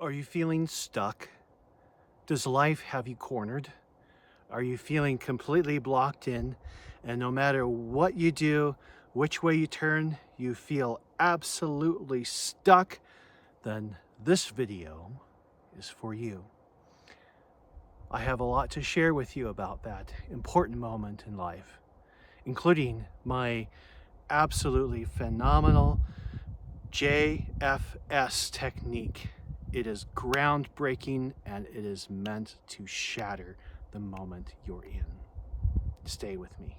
Are you feeling stuck? Does life have you cornered? Are you feeling completely blocked in, and no matter what you do, which way you turn, you feel absolutely stuck? Then this video is for you. I have a lot to share with you about that important moment in life, including my absolutely phenomenal JFS technique. It is groundbreaking and it is meant to shatter the moment you're in. Stay with me.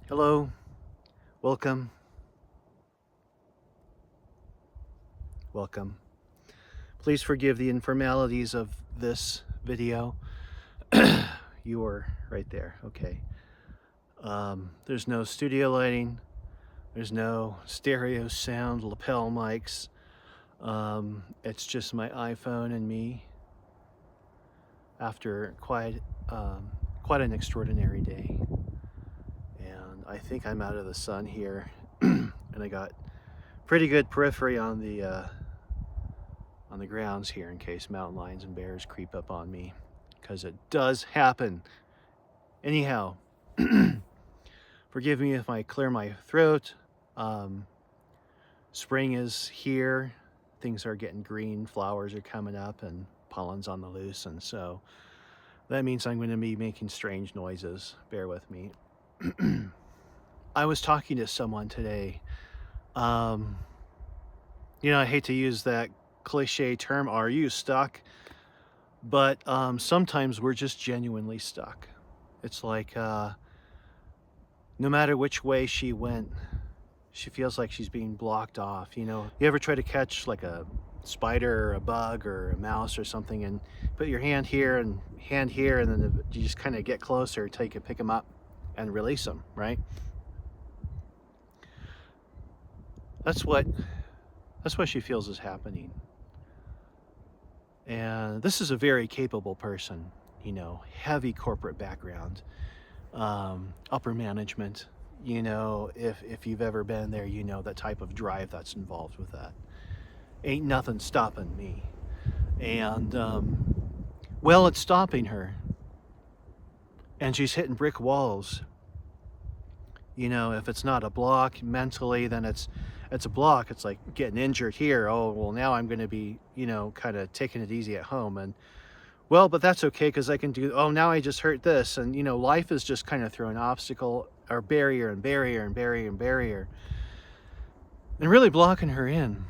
Hello, welcome. Please forgive the informalities of this video. You were right there, okay. There's no studio lighting. There's no stereo sound, lapel mics. It's just my iPhone and me after quite an extraordinary day. And I think I'm out of the sun here, and I got pretty good periphery on the grounds here in case mountain lions and bears creep up on me, because it does happen. Anyhow, forgive me if I clear my throat. Spring is here. Things are getting green, flowers are coming up, and pollen's on the loose, and so that means I'm going to be making strange noises. Bear with me. I was talking to someone today. I hate to use that cliche term, are you stuck? But sometimes we're just genuinely stuck. It's like no matter which way she went, she feels like she's being blocked off. You ever try to catch like a spider or a bug or a mouse or something and put your hand here and then you just kind of get closer until you can pick them up and release them, right? That's what she feels is happening. And this is a very capable person, heavy corporate background, upper management. If you've ever been there, that type of drive that's involved with that. Ain't nothing stopping me. And well, it's stopping her. And she's hitting brick walls. If it's not a block mentally, then it's a block. It's like getting injured here. Oh, well, now I'm going to be, kind of taking it easy at home. And well, but that's okay because I can do, oh, now I just hurt this. And, life is just kind of throwing obstacle or barrier and really blocking her in.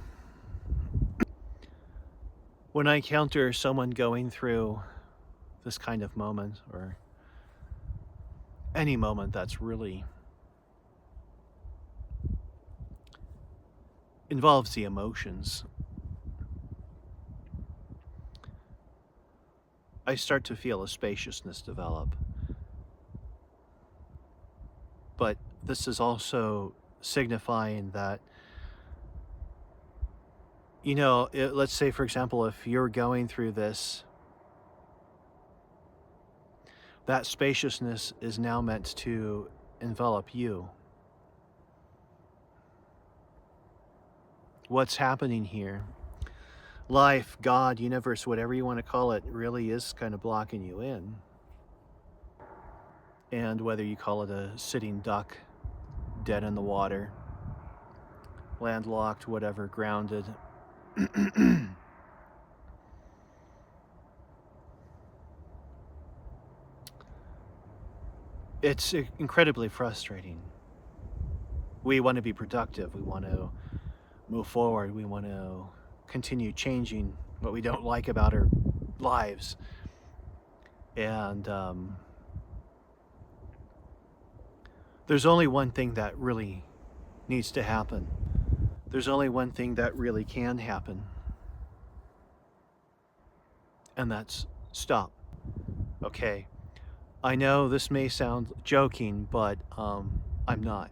When I encounter someone going through this kind of moment, or any moment that's really involves the emotions, I start to feel a spaciousness develop. But this is also signifying that, let's say, for example, if you're going through this, that spaciousness is now meant to envelop you. What's happening here? Life, God, universe, whatever you want to call it, really is kind of blocking you in. And whether you call it a sitting duck, dead in the water, landlocked, whatever, grounded. It's incredibly frustrating. We want to be productive. We want to move forward. We want to continue changing what we don't like about our lives. And there's only one thing that really needs to happen. There's only one thing that really can happen. And that's stop. Okay. I know this may sound joking, but I'm not.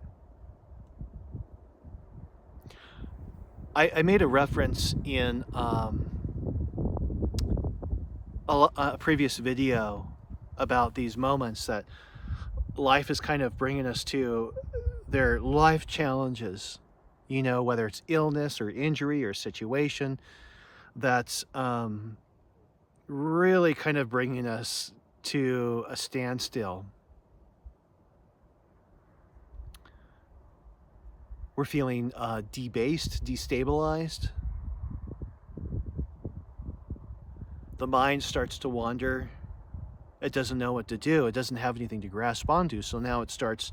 I made a reference in a previous video about these moments that life is kind of bringing us to. Their life challenges, you know, whether it's illness or injury or situation that's really kind of bringing us to a standstill. We're feeling debased, destabilized. The mind starts to wander. It doesn't know what to do. It doesn't have anything to grasp onto. So now it starts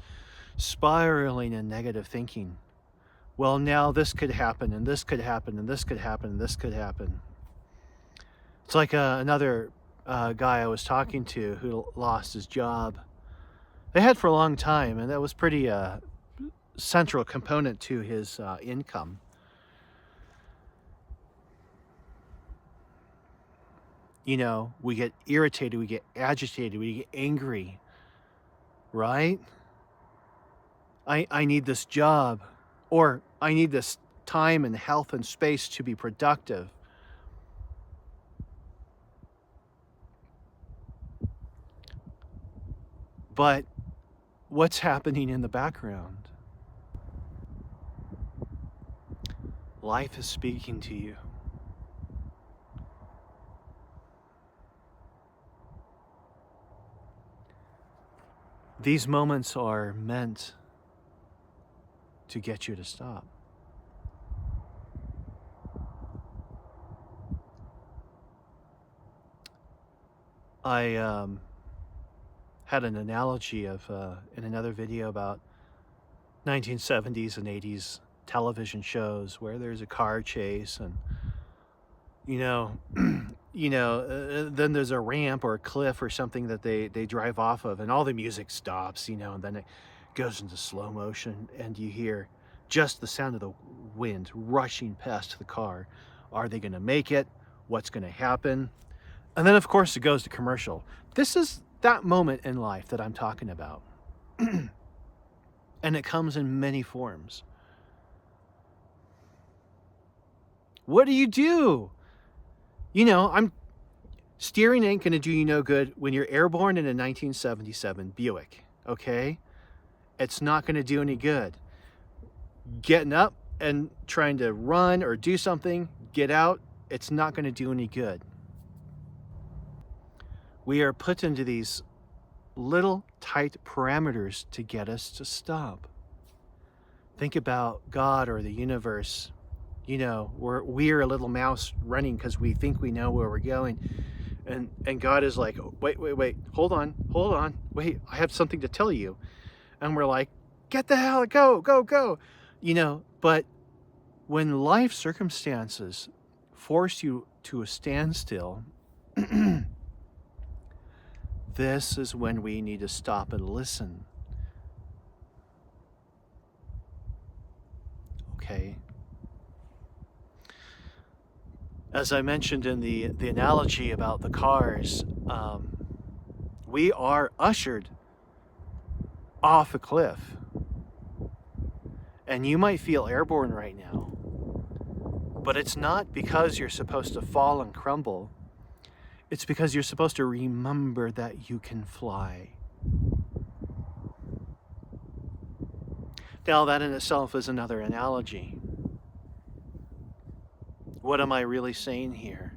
spiraling in negative thinking. Well, now this could happen, and this could happen, and this could happen, and this could happen. It's like another guy I was talking to who lost his job. They had for a long time, and that was pretty central component to his income. You know, we get irritated, we get agitated, we get angry, right? I need this job, or I need this time and health and space to be productive. But what's happening in the background? Life is speaking to you. These moments are meant to get you to stop. I had an analogy of in another video about 1970s and 80s television shows where there's a car chase and then there's a ramp or a cliff or something that they drive off of, and all the music stops, and then it goes into slow motion, and you hear just the sound of the wind rushing past the car. Are they going to make it? What's going to happen? And then, of course, it goes to commercial. This is that moment in life that I'm talking about. And it comes in many forms. What do? Steering ain't going to do you no good when you're airborne in a 1977 Buick, okay? It's not going to do any good. Getting up and trying to run or do something, get out, it's not going to do any good. We are put into these little tight parameters to get us to stop. Think about God or the universe. We're a little mouse running because we think we know where we're going. And God is like, wait, hold on, wait, I have something to tell you. And we're like, get the hell, go. But when life circumstances force you to a standstill, this is when we need to stop and listen. Okay? As I mentioned in the analogy about the cars, we are ushered off a cliff. And you might feel airborne right now, but it's not because you're supposed to fall and crumble. It's because you're supposed to remember that you can fly. Now, that in itself is another analogy. What am I really saying here?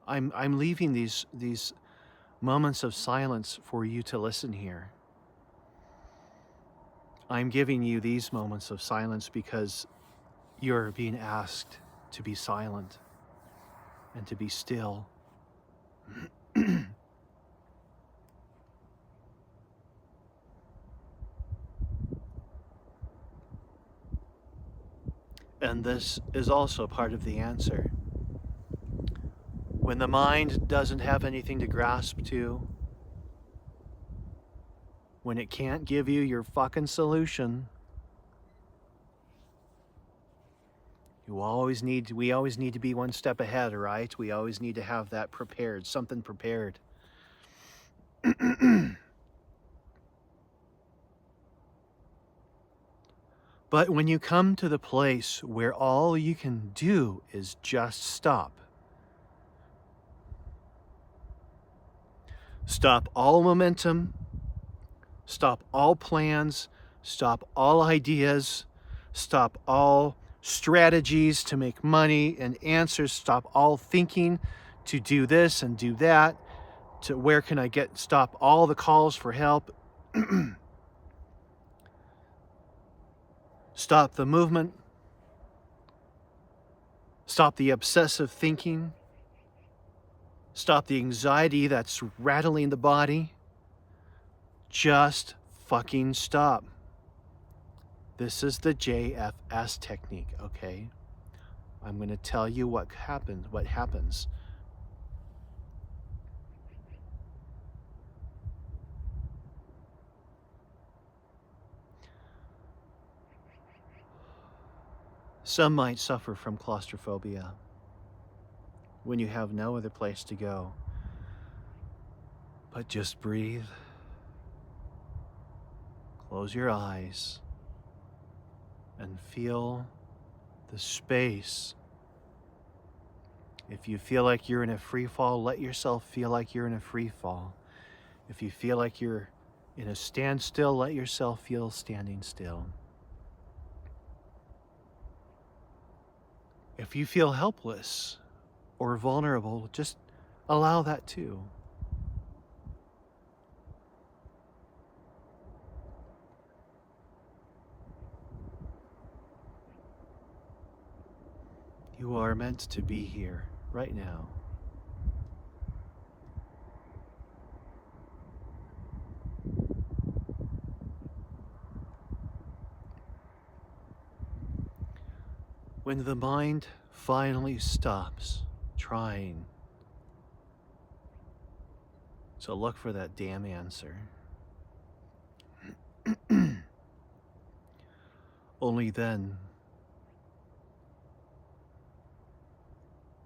I'm leaving these moments of silence for you to listen here. I'm giving you these moments of silence because you're being asked to be silent and to be still. And this is also part of the answer. When the mind doesn't have anything to grasp to, when it can't give you your fucking solution, we always need to be one step ahead, right? We always need to have that prepared, something prepared. But when you come to the place where all you can do is just stop all momentum, stop all plans, stop all ideas, stop all strategies to make money and answers, stop all thinking to do this and do that, to where can I stop all the calls for help, stop the movement, stop the obsessive thinking, stop the anxiety that's rattling the body. Just fucking stop. This is the JFS technique, okay? I'm going to tell you what happens. Some might suffer from claustrophobia when you have no other place to go. But just breathe. Close your eyes and feel the space. If you feel like you're in a free fall, let yourself feel like you're in a free fall. If you feel like you're in a standstill, let yourself feel standing still. If you feel helpless or vulnerable, just allow that too. You are meant to be here right now. When the mind finally stops trying to look for that damn answer, only then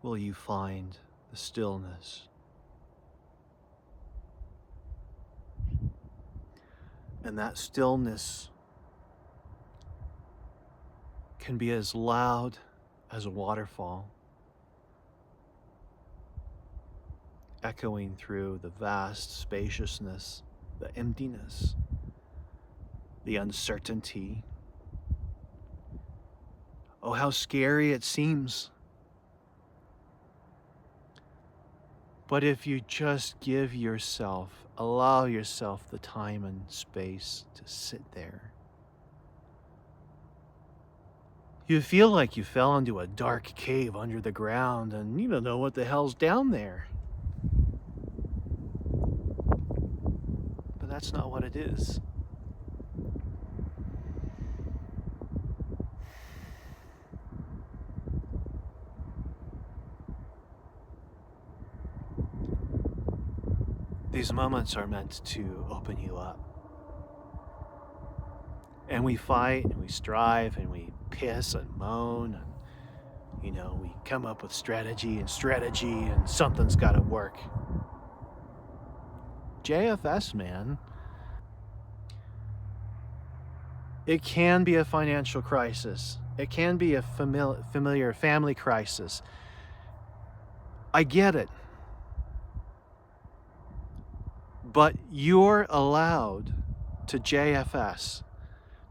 will you find the stillness. And that stillness can be as loud as a waterfall, echoing through the vast spaciousness, the emptiness, the uncertainty. Oh, how scary it seems. But if you just allow yourself the time and space to sit there, you feel like you fell into a dark cave under the ground and you don't know what the hell's down there. But that's not what it is. These moments are meant to open you up. And we fight and we strive and we piss and moan and, we come up with strategy and something's got to work. JFS, man. It can be a financial crisis. It can be a familiar family crisis. I get it. But you're allowed to JFS,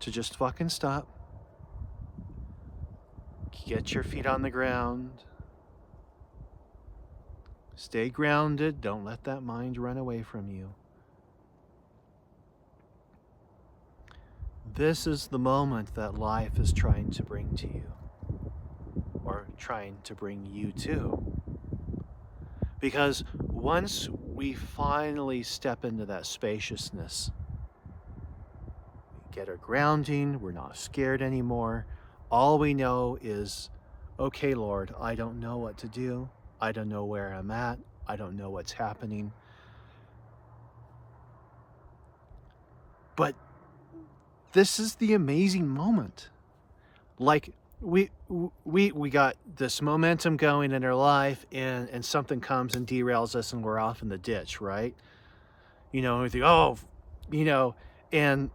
to just fucking stop, get your feet on the ground, stay grounded, don't let that mind run away from you. This is the moment that life is trying to bring to you, or trying to bring you to. Because once we finally step into that spaciousness, we get our grounding, we're not scared anymore, All we know is, okay, Lord, I don't know what to do. I don't know where I'm at. I don't know what's happening. But this is the amazing moment. Like we got this momentum going in our life, and something comes and derails us, and we're off in the ditch, right? We think, oh, you know, and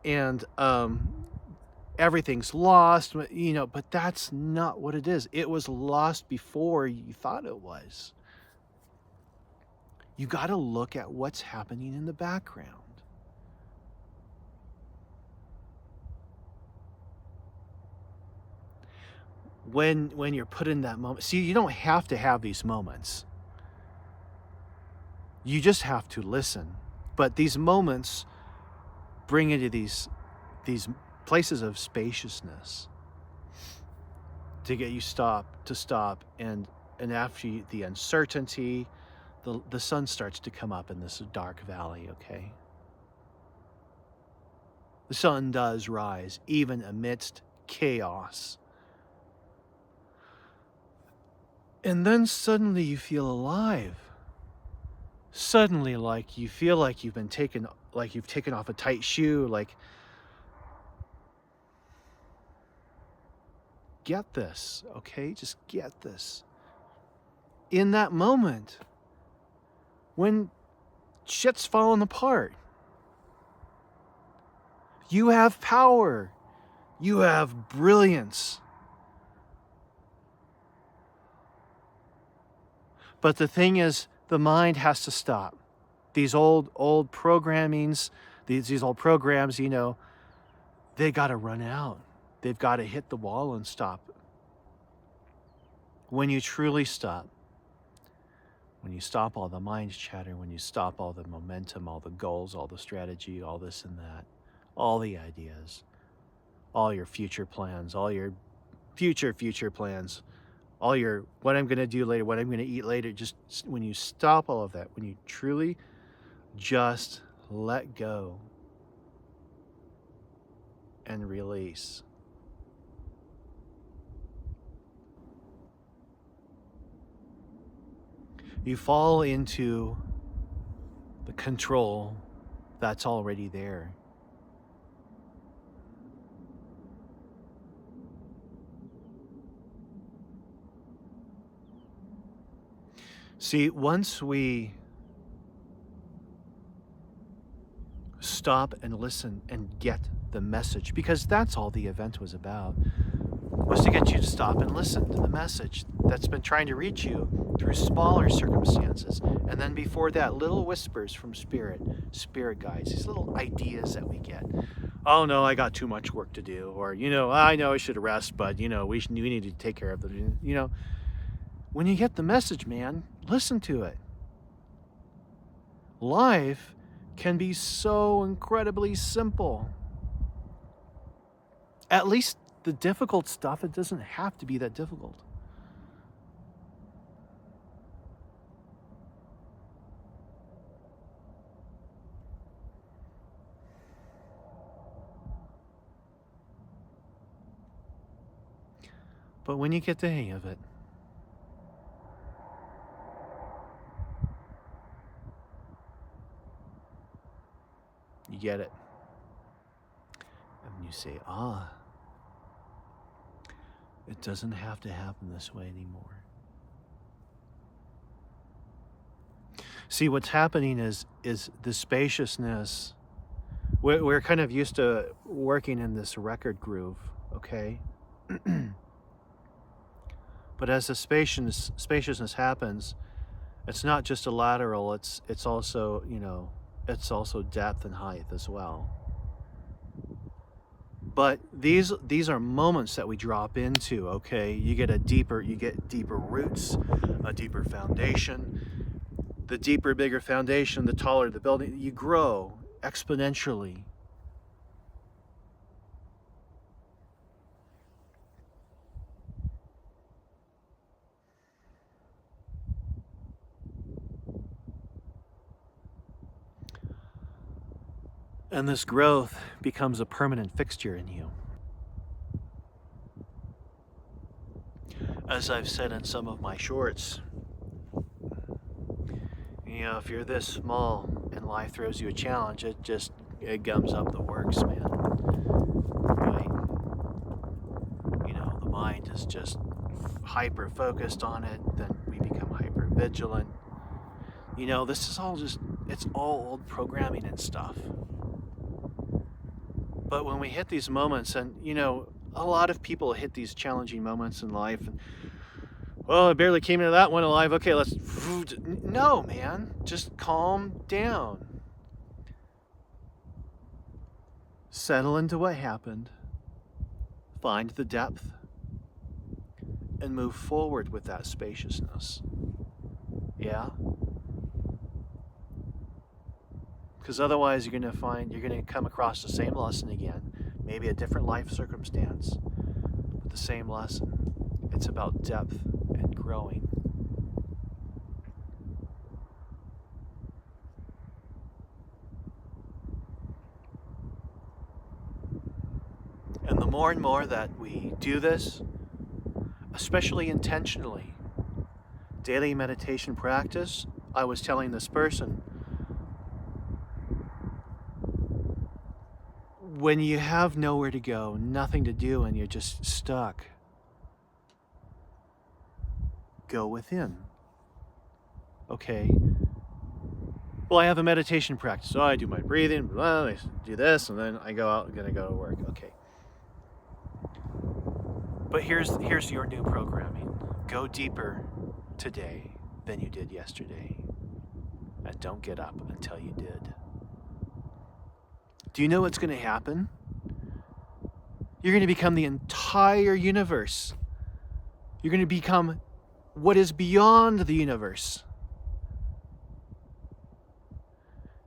everything's lost, but that's not what it is. It was lost before you thought it was. You got to look at what's happening in the background. When you're put in that moment, see, you don't have to have these moments. You just have to listen. But these moments bring you to these places of spaciousness to get you to stop, and after the uncertainty, the sun starts to come up in this dark valley, okay? The sun does rise even amidst chaos. And then suddenly you feel alive. Suddenly, like you feel like you've taken off a tight shoe, like, get this, okay? Just get this. In that moment, when shit's falling apart, you have power. You have brilliance. But the thing is, the mind has to stop. These old programmings, these old programs, they got to run out. They've got to hit the wall and stop. When you truly stop, when you stop all the mind chatter, when you stop all the momentum, all the goals, all the strategy, all this and that, all the ideas, all your future plans, all your future plans, all your what I'm going to do later, what I'm going to eat later, just when you stop all of that, when you truly just let go and release, you fall into the control that's already there. See, once we stop and listen and get the message, because that's all the event was about, was to get you to stop and listen to the message that's been trying to reach you through smaller circumstances. And then before that, little whispers from spirit guides, these little ideas that we get. Oh no, I got too much work to do. Or, I know I should rest, but, we need to take care of the, when you get the message, man, listen to it. Life can be so incredibly simple. At least the difficult stuff, it doesn't have to be that difficult. But when you get the hang of it, you get it. And you say, it doesn't have to happen this way anymore. See, what's happening is the spaciousness. We're kind of used to working in this record groove, okay? But as the spaciousness happens, it's not just a lateral, it's also, it's also depth and height as well. But these are moments that we drop into, okay? You get deeper roots, a deeper foundation. The deeper, bigger foundation, the taller the building, you grow exponentially. And this growth becomes a permanent fixture in you. As I've said in some of my shorts, if you're this small and life throws you a challenge, it gums up the works, man. Right? The mind is just hyper focused on it, then we become hyper vigilant. This is all it's all old programming and stuff. But when we hit these moments, and a lot of people hit these challenging moments in life, and well, I barely came into that one alive. Okay, let's. No, man, just calm down. Settle into what happened. Find the depth, and move forward with that spaciousness. Yeah? Because otherwise you're going to come across the same lesson again, maybe a different life circumstance, but the same lesson. It's about depth and growing. And the more and more that we do this, especially intentionally, daily meditation practice, I was telling this person, when you have nowhere to go, nothing to do, and you're just stuck, go within. Okay. Well, I have a meditation practice, so I do my breathing, I do this, and then I go out and gonna go to work. Okay. But here's your new programming. Go deeper today than you did yesterday. And don't get up until you did. Do you know what's going to happen? You're going to become the entire universe. You're going to become what is beyond the universe.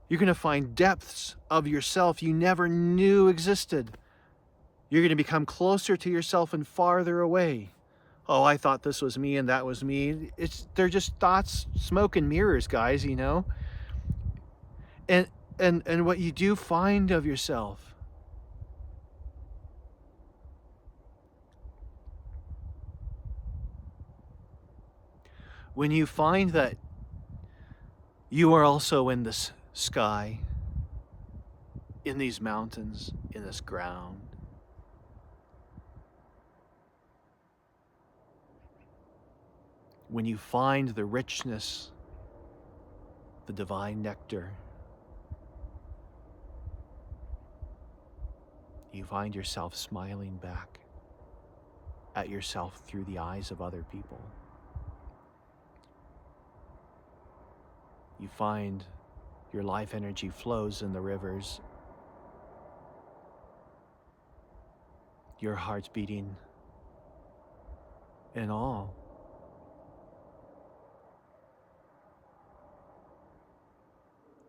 You're going to find depths of yourself you never knew existed. You're going to become closer to yourself and farther away. Oh, I thought this was me and that was me. They're just thoughts, smoke and mirrors, guys, And what you do find of yourself, when you find that you are also in this sky, in these mountains, in this ground, when you find the richness, the divine nectar, you find yourself smiling back at yourself through the eyes of other people. You find your life energy flows in the rivers, your heart's beating in all.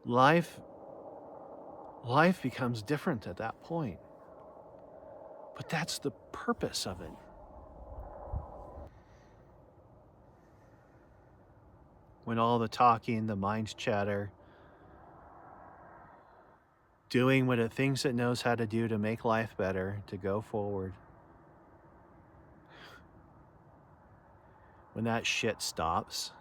Life becomes different at that point. But that's the purpose of it. When all the talking, the mind chatter, doing what it thinks it knows how to do to make life better, to go forward. When that shit stops,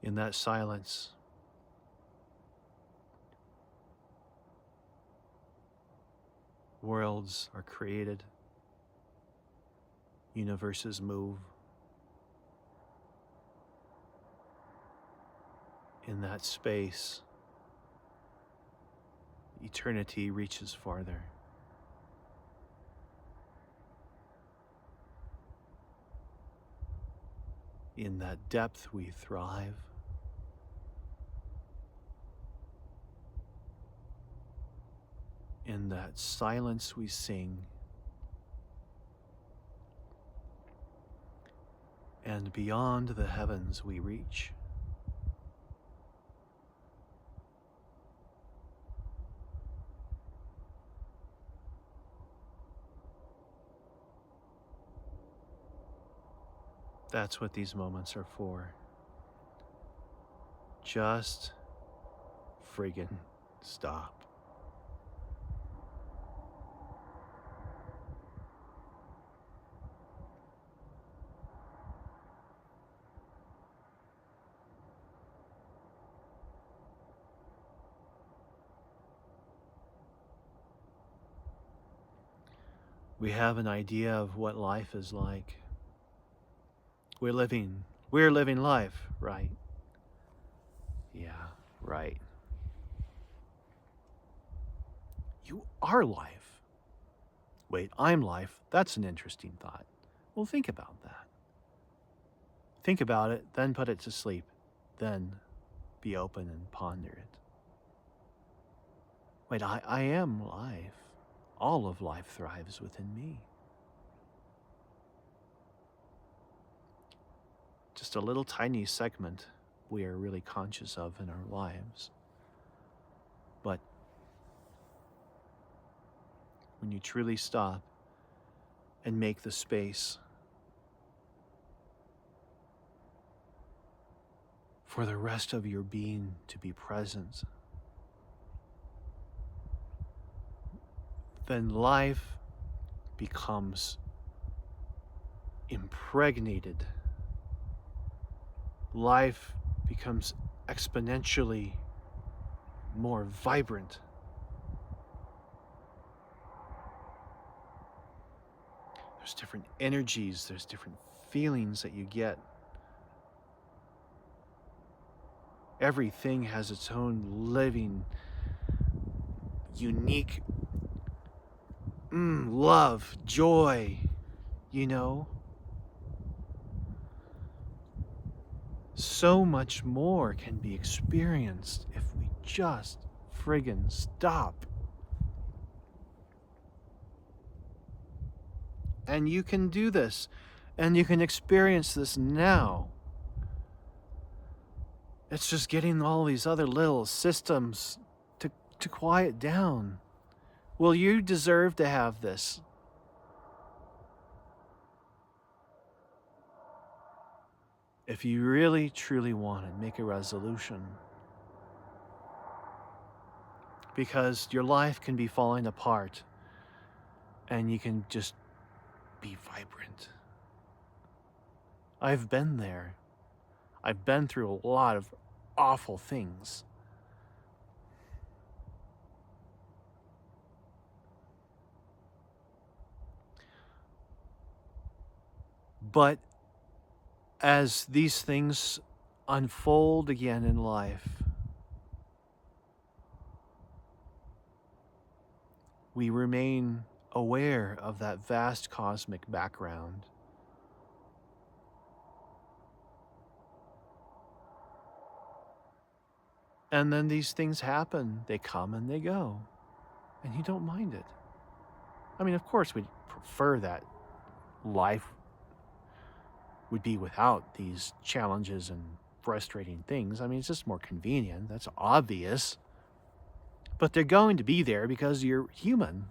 in that silence, worlds are created, universes move. In that space, eternity reaches farther. In that depth, we thrive. In that silence, we sing. And beyond the heavens, we reach. That's what these moments are for. Just friggin' stop. We have an idea of what life is like. We're living life, right? Yeah, right. You are life. Wait, I'm life. That's an interesting thought. Well, think about that. Think about it, then put it to sleep. Then be open and ponder it. Wait, I am life. All of life thrives within me. Just a little tiny segment we are really conscious of in our lives. But when you truly stop and make the space for the rest of your being to be present, then life becomes impregnated. Life becomes exponentially more vibrant. There's different energies, there's different feelings that you get. Everything has its own living, unique love, joy, So much more can be experienced if we just friggin' stop. And you can do this, and you can experience this now. It's just getting all these other little systems to quiet down. Well, you deserve to have this. If you really, truly want it, make a resolution. Because your life can be falling apart, and you can just be vibrant. I've been there. I've been through a lot of awful things. But as these things unfold again in life, we remain aware of that vast cosmic background. And then these things happen. They come and they go. And you don't mind it. I mean, of course, we'd prefer that life would be without these challenges and frustrating things. I mean, it's just more convenient. That's obvious. But they're going to be there because you're human.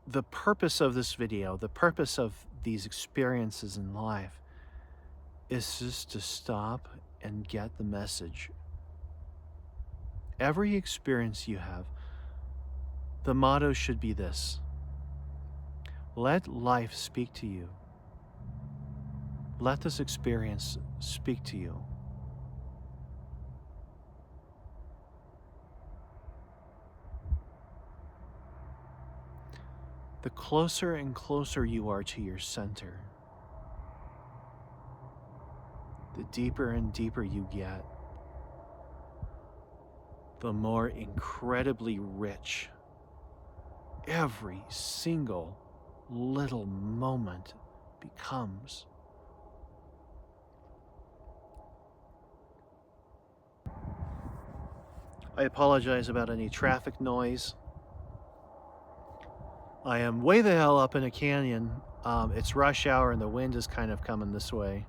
The purpose of this video, the purpose of these experiences in life is just to stop and get the message. Every experience you have, the motto should be this: let life speak to you. Let this experience speak to you. The closer and closer you are to your center, the deeper and deeper you get, the more incredibly rich every single little moment becomes. I apologize about any traffic noise. I am way the hell up in a canyon. It's rush hour and the wind is kind of coming this way.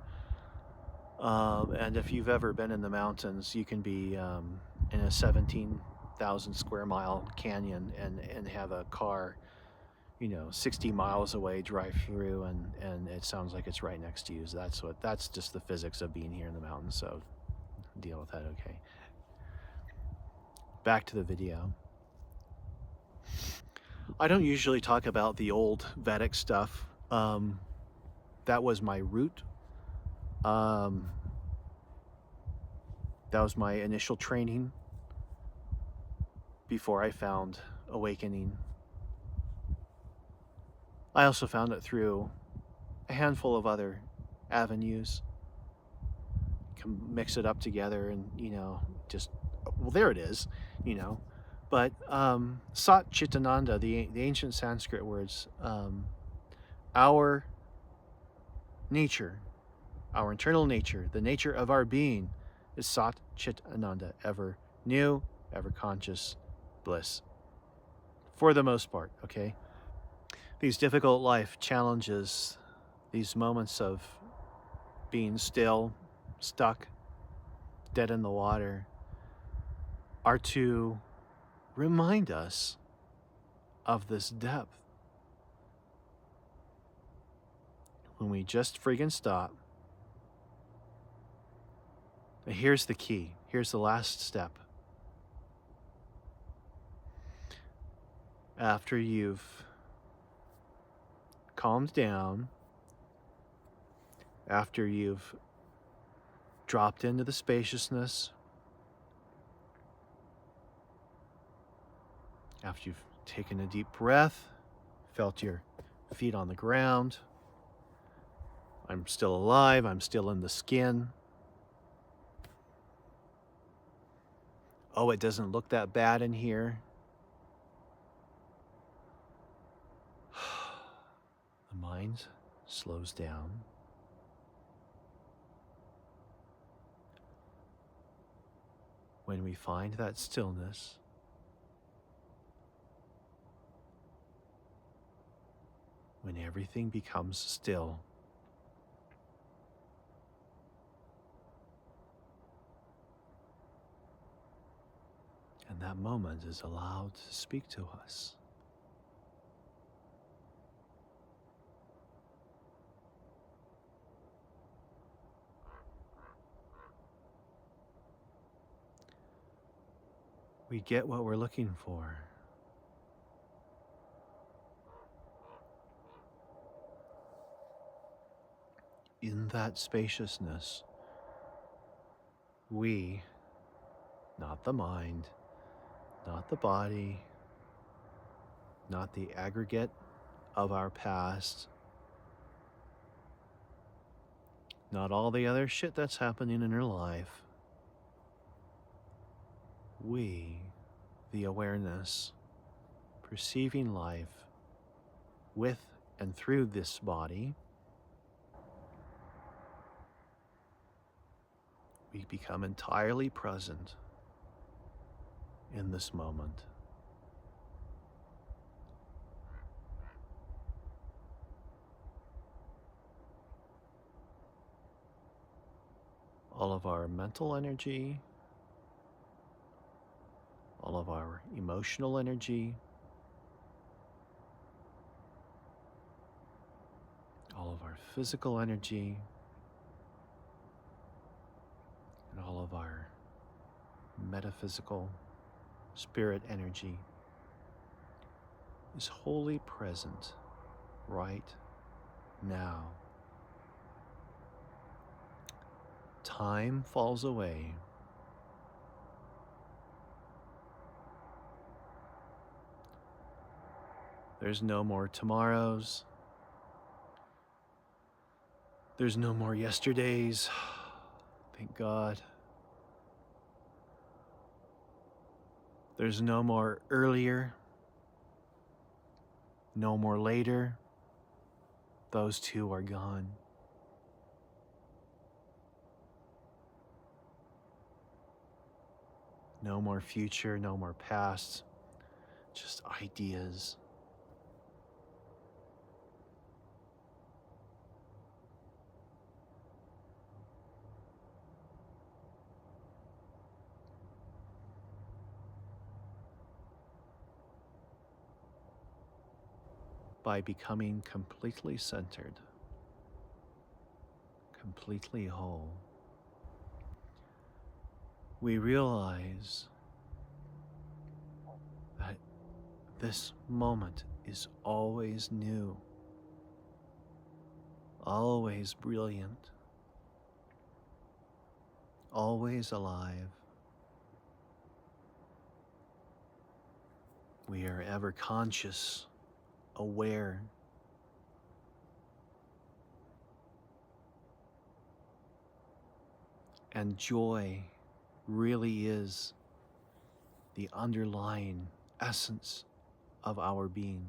And if you've ever been in the mountains, you can be in a 17,000 square mile canyon and have a car 60 miles away, drive through, and it sounds like it's right next to you. So that's just the physics of being here in the mountains. So deal with that, okay? Back to the video. I don't usually talk about the old Vedic stuff. That was my root. That was my initial training before I found awakening. I also found it through a handful of other avenues. Can mix it up together and, just, well, there it is, But Sat Chitananda, the ancient Sanskrit words, our nature, our internal nature, the nature of our being is Sat Chit Ananda, ever new, ever conscious bliss. For the most part, okay? These difficult life challenges, these moments of being still, stuck, dead in the water, are to remind us of this depth. When we just friggin' stop. But here's the key. Here's the last step. After you've calmed down, after you've dropped into the spaciousness, after you've taken a deep breath, felt your feet on the ground, I'm still alive, I'm still in the skin. Oh, it doesn't look that bad in here. The mind slows down. When we find that stillness, when everything becomes still, and that moment is allowed to speak to us. We get what we're looking for. In that spaciousness, we, not the mind, not the body, not the aggregate of our past, not all the other shit that's happening in our life, we, the awareness, perceiving life with and through this body, we become entirely present in this moment. All of our mental energy, all of our emotional energy, all of our physical energy, and all of our metaphysical spirit energy is wholly present right now. Time falls away. There's no more tomorrows. There's no more yesterdays. Thank God. There's no more earlier. No more later. Those two are gone. No more future, no more past, just ideas. by becoming completely centered, completely whole, we realize that this moment is always new, always brilliant, always alive. We are ever conscious, aware, and joy really is the underlying essence of our being.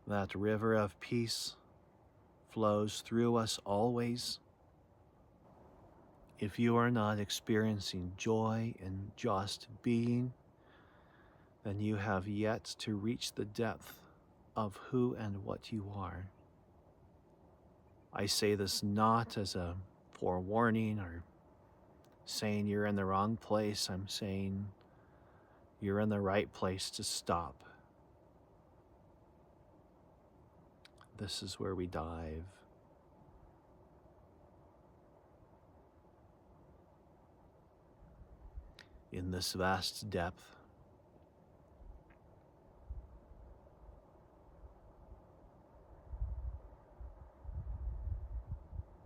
That river of peace flows through us always. If you are not experiencing joy in just being, then you have yet to reach the depth of who and what you are. I say this not as a forewarning or saying you're in the wrong place. I'm saying you're in the right place to stop. This is where we dive. In this vast depth.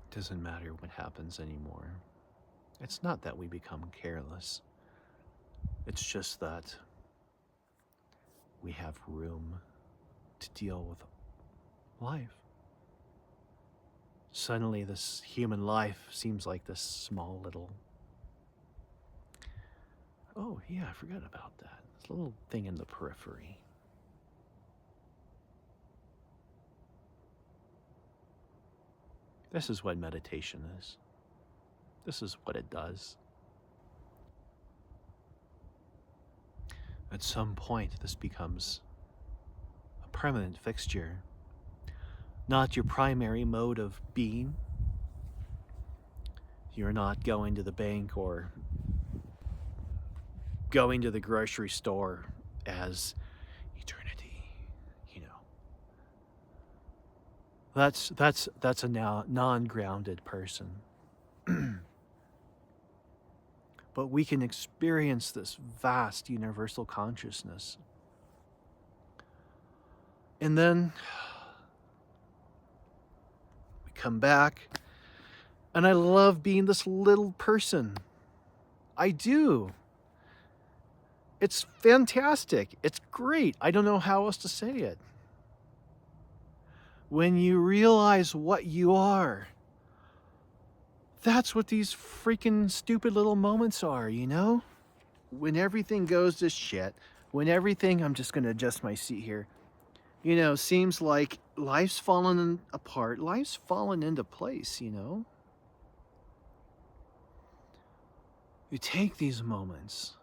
It doesn't matter what happens anymore. It's not that we become careless. It's just that we have room to deal with life. Suddenly this human life seems like this small little... Oh yeah, I forgot about that. This little thing in the periphery. This is what meditation is. This is what it does. At some point, this becomes a permanent fixture, not your primary mode of being. You're not going to the bank or going to the grocery store as eternity, you know. That's a now non-grounded person. But we can experience this vast universal consciousness. And then we come back, and I love being this little person. I do. It's fantastic. It's great. I don't know how else to say it. When you realize what you are, that's what these freaking stupid little moments are, you know? When everything goes to shit, when everything, I'm just going to adjust my seat here, you know, seems like life's fallen apart, life's fallen into place, you know? You take these moments,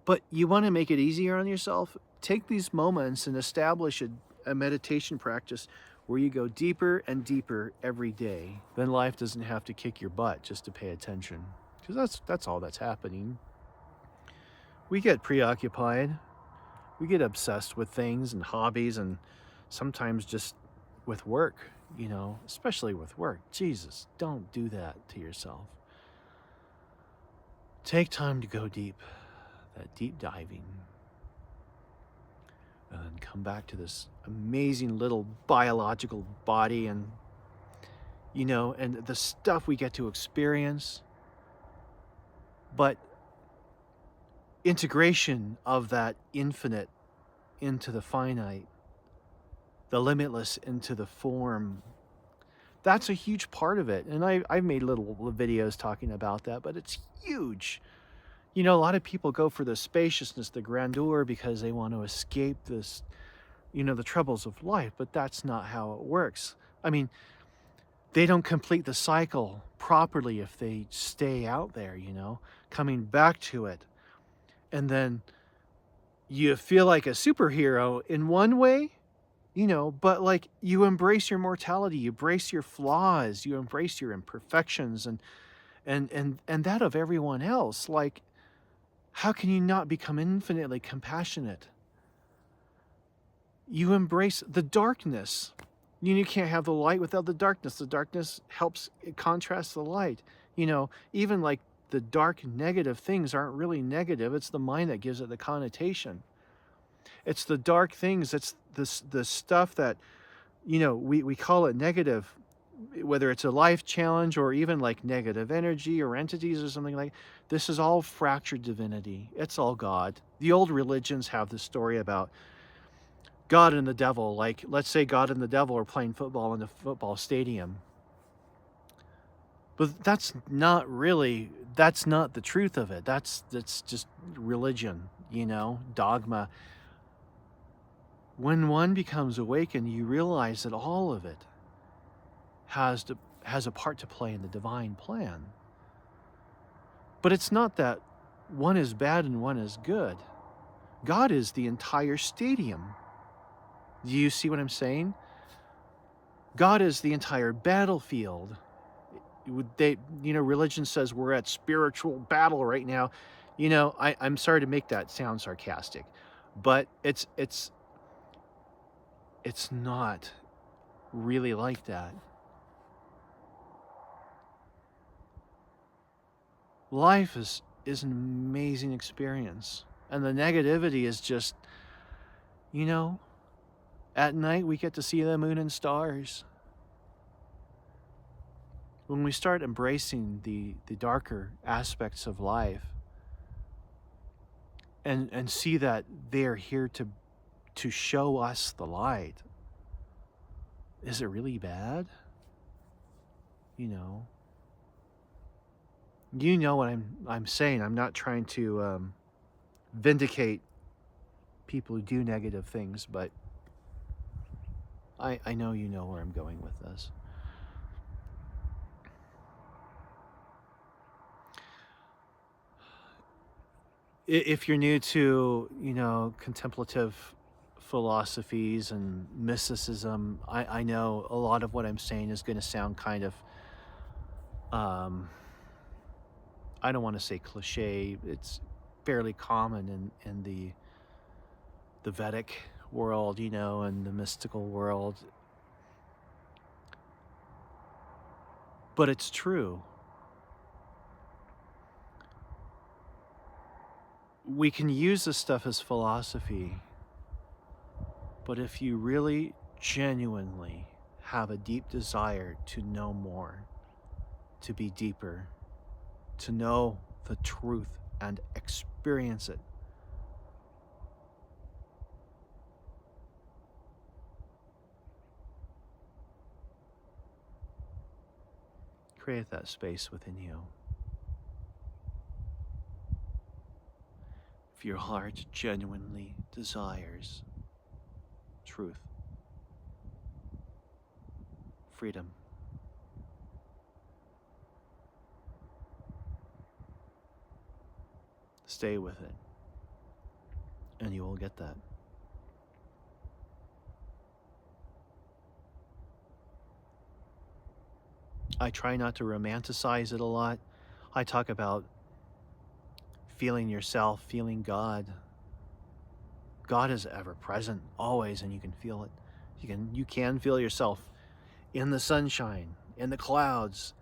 but you want to make it easier on yourself? Take these moments and establish a meditation practice where you go deeper and deeper every day. Then life doesn't have to kick your butt just to pay attention. Because that's all that's happening. We get preoccupied. We get obsessed with things and hobbies, and sometimes just with work, you know, especially with work. Jesus, don't do that to yourself. Take time to go deep, that deep diving. And then come back to this amazing little biological body, and, you know, and the stuff we get to experience. But integration of that infinite into the finite, the limitless into the form, that's a huge part of it. And I've made little videos talking about that, but it's huge. You know, a lot of people go for the spaciousness, the grandeur, because they want to escape this, you know, the troubles of life, but that's not how it works. I mean, they don't complete the cycle properly if they stay out there, you know, coming back to it. And then you feel like a superhero in one way, you know, but like you embrace your mortality, you embrace your flaws, you embrace your imperfections, and that of everyone else. Like, how can you not become infinitely compassionate? You embrace the darkness. You can't have the light without the darkness. The darkness helps contrast the light. Even like the dark negative things aren't really negative. It's the mind that gives it the connotation. It's the dark things. It's the stuff that, we call it negative, whether it's a life challenge or even like negative energy or entities or something like. This is all fractured divinity. It's all God. The old religions have this story about God and the devil. Like, let's say God and the devil are playing football in a football stadium. But that's not the truth of it. That's just religion, dogma. When one becomes awakened, you realize that all of it has a part to play in the divine plan. But it's not that one is bad and one is good. God is the entire stadium. Do you see what I'm saying? God is the entire battlefield. Religion says we're at spiritual battle right now. I'm sorry to make that sound sarcastic, but it's not really like that. Life is an amazing experience, and the negativity is just, at night we get to see the moon and stars. When we start embracing the darker aspects of life and see that they're here to show us the light, is it really bad? You know what I'm saying. I'm not trying to vindicate people who do negative things, but I know you know where I'm going with this. If you're new to, contemplative philosophies and mysticism, I know a lot of what I'm saying is going to sound kind of, I don't want to say cliche. It's fairly common in the Vedic world, and the mystical world. But it's true. We can use this stuff as philosophy, but if you really genuinely have a deep desire to know more, to be deeper, to know the truth and experience it, create that space within you. If your heart genuinely desires truth, freedom, stay with it, and you will get that. I try not to romanticize it a lot. I talk about feeling yourself, feeling God. God is ever present, always, and you can feel it. You can feel yourself in the sunshine, in the clouds.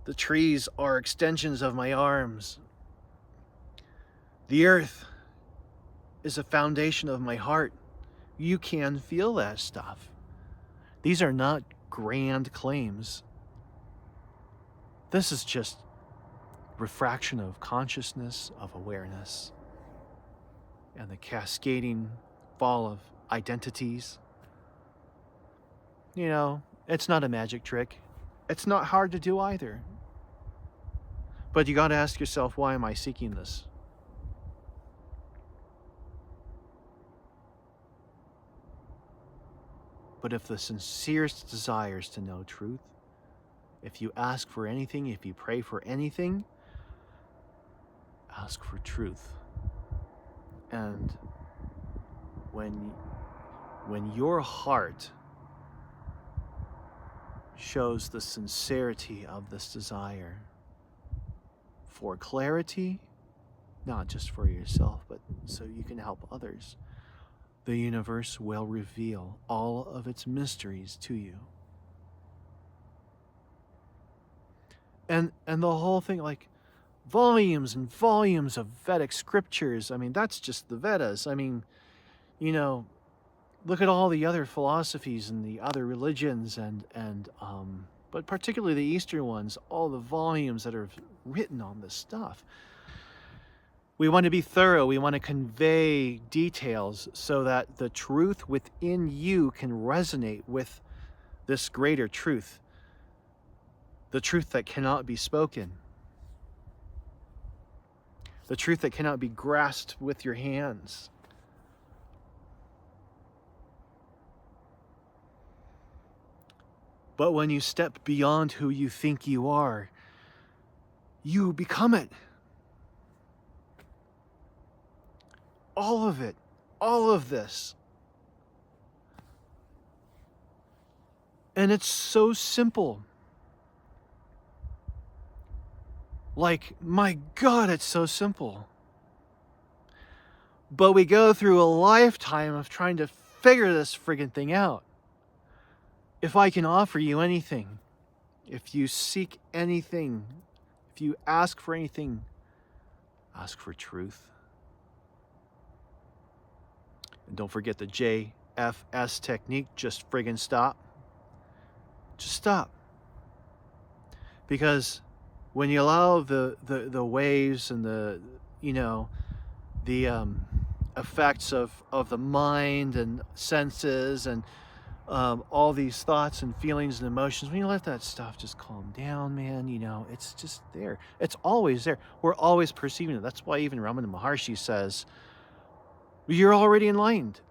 The trees are extensions of my arms. The earth is a foundation of my heart. You can feel that stuff. These are not grand claims. This is just refraction of consciousness, of awareness, and the cascading fall of identities. It's not a magic trick. It's not hard to do either. But you got to ask yourself, why am I seeking this? But if the sincerest desire is to know truth, if you ask for anything, if you pray for anything, ask for truth. And when your heart shows the sincerity of this desire for clarity, not just for yourself, but so you can help others. The universe will reveal all of its mysteries to you. And the whole thing, like volumes and volumes of Vedic scriptures. I mean, that's just the Vedas. I mean, you know, look at all the other philosophies and the other religions and but particularly the Eastern ones, all the volumes that are written on this stuff. We want to be thorough. We want to convey details so that the truth within you can resonate with this greater truth, the truth that cannot be spoken, the truth that cannot be grasped with your hands. But when you step beyond who you think you are, you become it. All of it, all of this. And it's so simple. Like, my God, it's so simple. But we go through a lifetime of trying to figure this friggin' thing out. If I can offer you anything, if you seek anything, if you ask for anything, ask for truth. And don't forget the JFS technique, just friggin' stop. Just stop. Because when you allow the waves and the effects of the mind and senses and all these thoughts and feelings and emotions, when you let that stuff just calm down, man, it's just there. It's always there. We're always perceiving it. That's why even Ramana Maharshi says, you're already enlightened.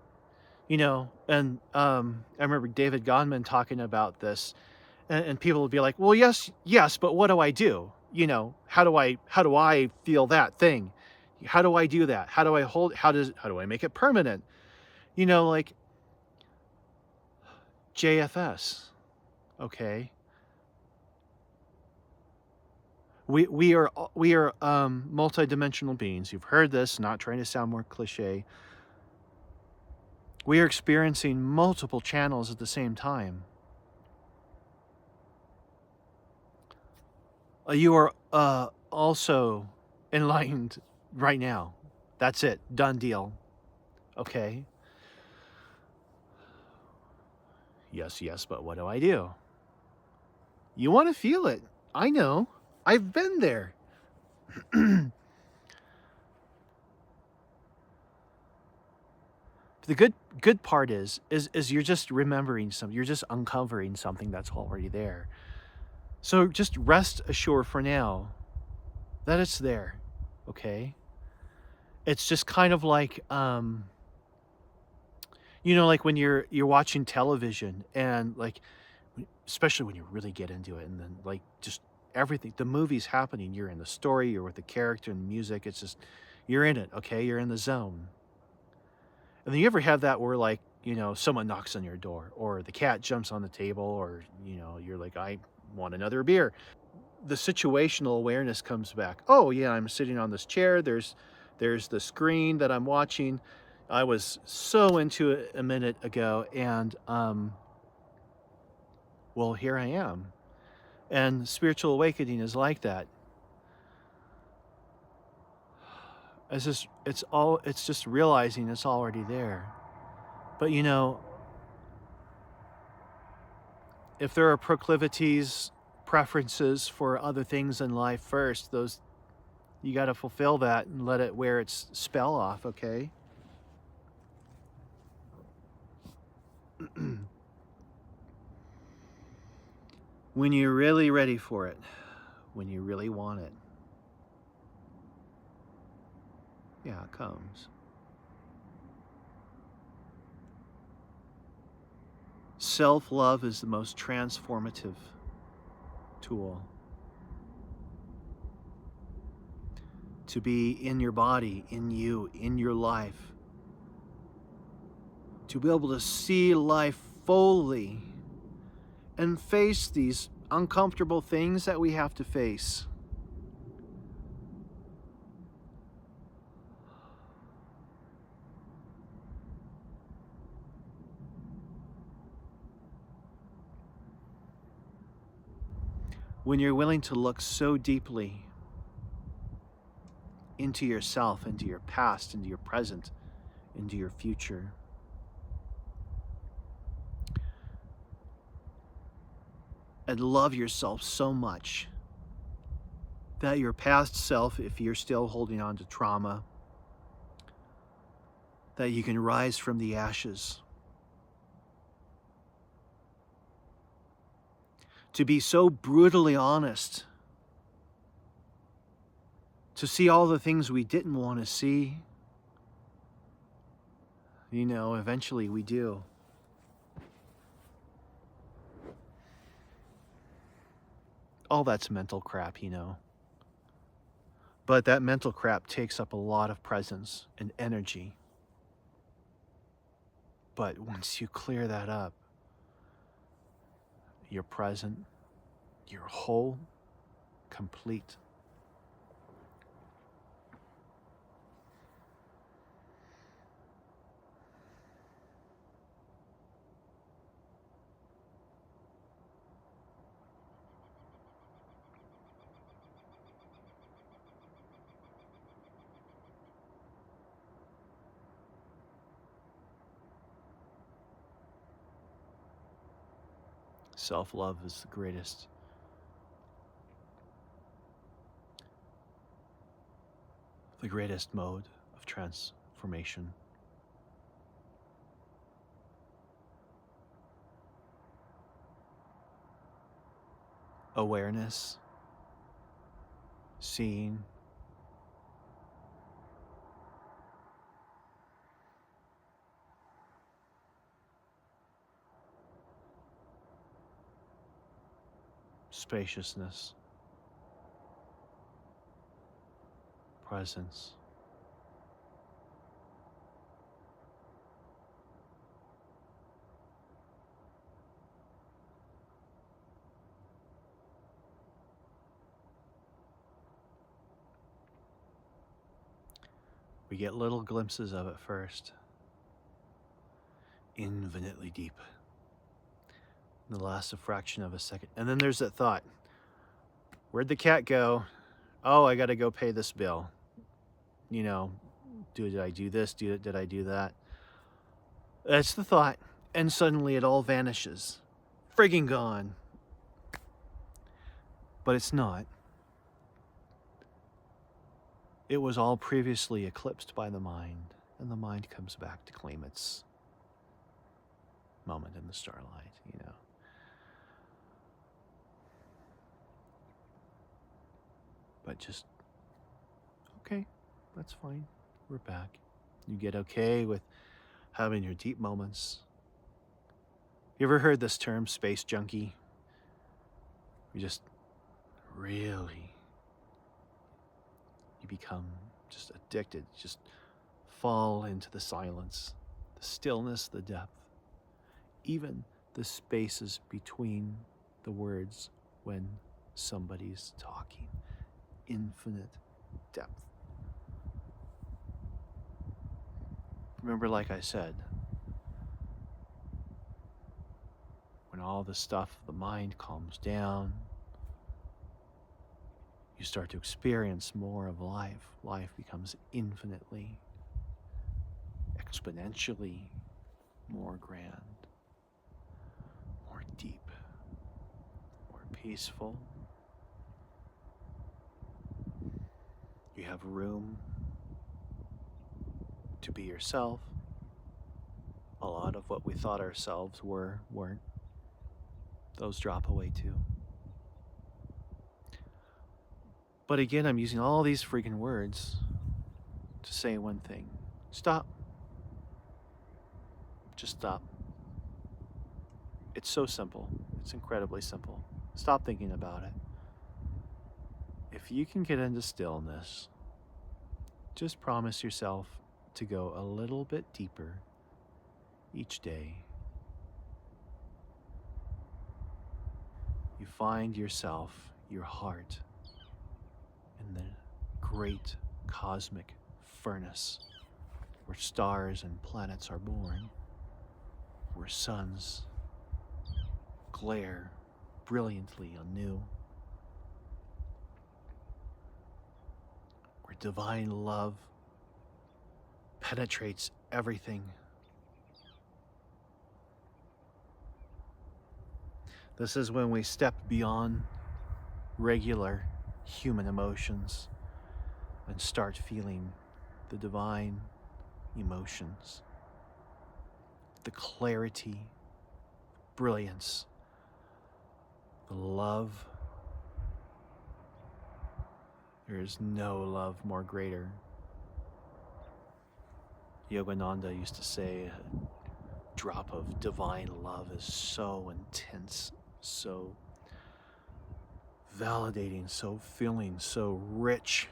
And I remember David Goldman talking about this, and people will be like, well, yes, but what do I do? How do I feel that thing? How do I do that? How do I hold, how do I make it permanent? Like JFS, okay? We are multidimensional beings. You've heard this, not trying to sound more cliche. We are experiencing multiple channels at the same time. You are also enlightened right now. That's it. Done deal. Okay? Yes, but what do I do? You want to feel it. I know. I've been there. The good part is you're just remembering something. You're just uncovering something that's already there. So just rest assured for now that it's there. Okay? It's just kind of like like when you're watching television, and like, especially when you really get into it, and then like just everything, the movie's happening, you're in the story, you're with the character and the music, it's just, you're in it, okay? You're in the zone. And then you ever have that where, like, someone knocks on your door, or the cat jumps on the table, or you're like, I want another beer. The situational awareness comes back. Oh yeah, I'm sitting on this chair, there's the screen that I'm watching. I was so into it a minute ago, and well, here I am. And spiritual awakening is like that. It's just realizing it's already there. But if there are proclivities, preferences for other things in life first, those, you got to fulfill that and let it wear its spell off, okay? When you're really ready for it, when you really want it, yeah, it comes. Self-love is the most transformative tool. To be in your body, in you, in your life. To be able to see life fully and face these uncomfortable things that we have to face. When you're willing to look so deeply into yourself, into your past, into your present, into your future, and love yourself so much that your past self, if you're still holding on to trauma, that you can rise from the ashes. To be so brutally honest, to see all the things we didn't want to see, eventually we do. All that's mental crap, But that mental crap takes up a lot of presence and energy. But once you clear that up, you're present, you're whole, complete. Self-love is the greatest mode of transformation. Awareness, seeing, spaciousness, presence. We get little glimpses of it first, infinitely deep, in the last fraction of a second. And then there's that thought, where'd the cat go? Oh, I gotta go pay this bill. Did I do this? Did I do that? That's the thought. And suddenly it all vanishes. Friggin' gone. But it's not. It was all previously eclipsed by the mind, and the mind comes back to claim its moment in the starlight, But just, okay, that's fine. We're back. You get okay with having your deep moments. You ever heard this term, space junkie? You just really, you become just addicted, just fall into the silence, the stillness, the depth, even the spaces between the words when somebody's talking. Infinite depth. Remember, like I said, when all the stuff, the mind calms down, you start to experience more of life. Life becomes infinitely, exponentially more grand, more deep, more peaceful. You have room to be yourself. A lot of what we thought ourselves weren't. Those drop away too. But again, I'm using all these freaking words to say one thing. Stop. Just stop. It's so simple. It's incredibly simple. Stop thinking about it. If you can get into stillness, just promise yourself to go a little bit deeper each day. You find yourself, your heart, in the great cosmic furnace where stars and planets are born, where suns glare brilliantly anew, divine love penetrates everything. This is when we step beyond regular human emotions and start feeling the divine emotions, the clarity, brilliance, the love. There is no love more greater. Yogananda used to say a drop of divine love is so intense, so validating, so filling, so rich,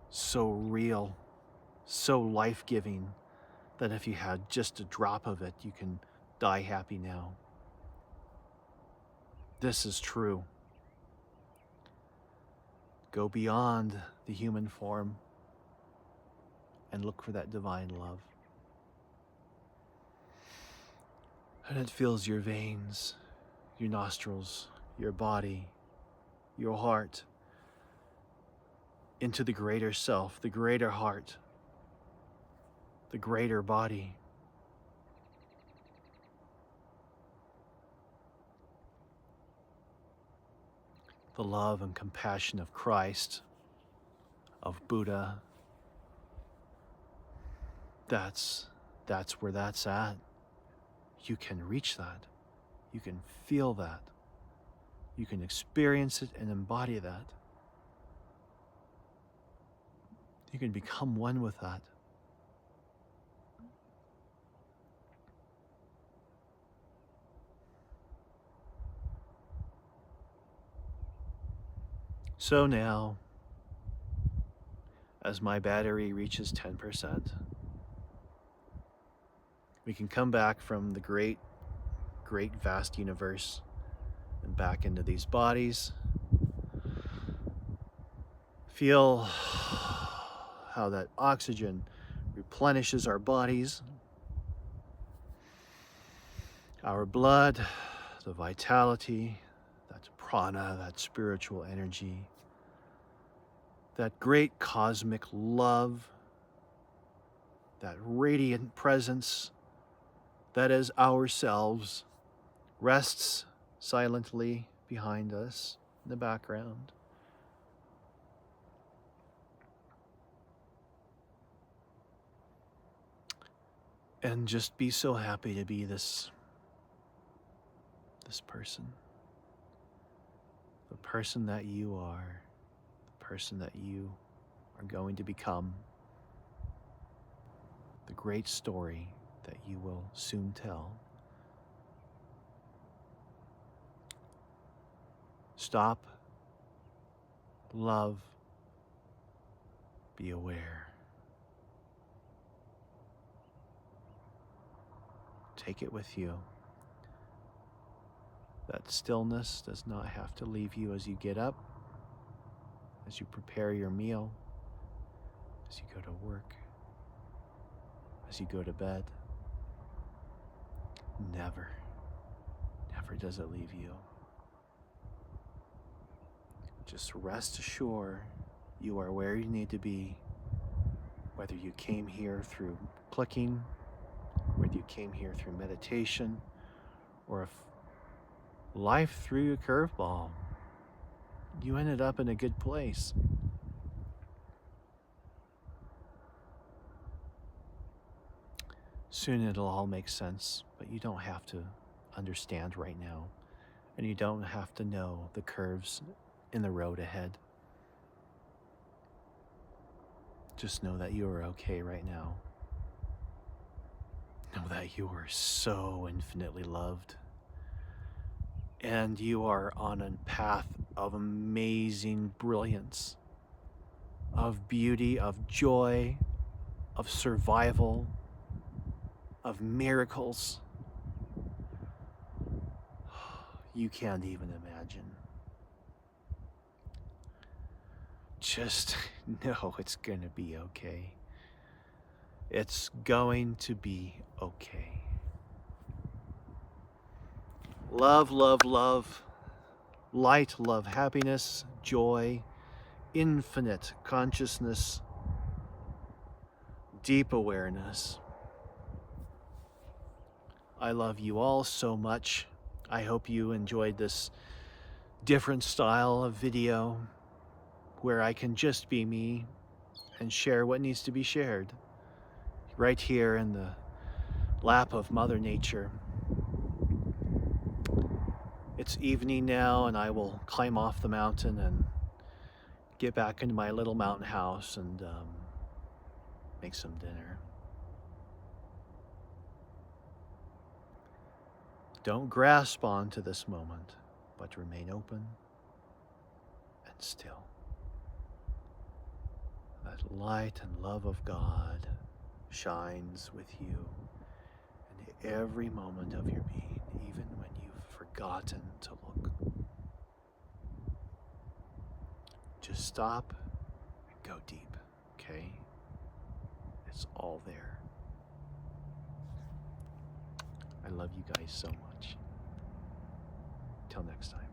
so real, so life-giving, that if you had just a drop of it, you can die happy now. This is true. Go beyond the human form and look for that divine love. And it fills your veins, your nostrils, your body, your heart, into the greater self, the greater heart, the greater body. The love and compassion of Christ, of Buddha. That's where that's at. You can reach that. You can feel that. You can experience it and embody that. You can become one with that. So now, as my battery reaches 10%, we can come back from the great, vast universe and back into these bodies. Feel how that oxygen replenishes our bodies, our blood, the vitality, that prana, that spiritual energy, that great cosmic love, that radiant presence that is ourselves, rests silently behind us in the background. And just be so happy to be this person. The person that you are, the person that you are going to become, the great story that you will soon tell. Stop, love, be aware. Take it with you. That stillness does not have to leave you as you get up, as you prepare your meal, as you go to work, as you go to bed. Never does it leave you. Just rest assured you are where you need to be, whether you came here through clicking, whether you came here through meditation, or if life threw you a curveball, you ended up in a good place. Soon it'll all make sense, but you don't have to understand right now, and you don't have to know the curves in the road ahead. Just know that you are okay right now. Know that you are so infinitely loved. And you are on a path of amazing brilliance, of beauty, of joy, of survival, of miracles. You can't even imagine. Just know it's going to be okay. It's going to be okay. Love, love, love. Light, love, happiness, joy, infinite consciousness, deep awareness. I love you all so much. I hope you enjoyed this different style of video where I can just be me and share what needs to be shared right here in the lap of Mother Nature. It's evening now, and I will climb off the mountain and get back into my little mountain house and make some dinner. Don't grasp onto this moment, but remain open and still. That light and love of God shines with you in every moment of your being, even when you've forgotten to look. Just stop and go deep, okay? It's all there. I love you guys so much. Till next time.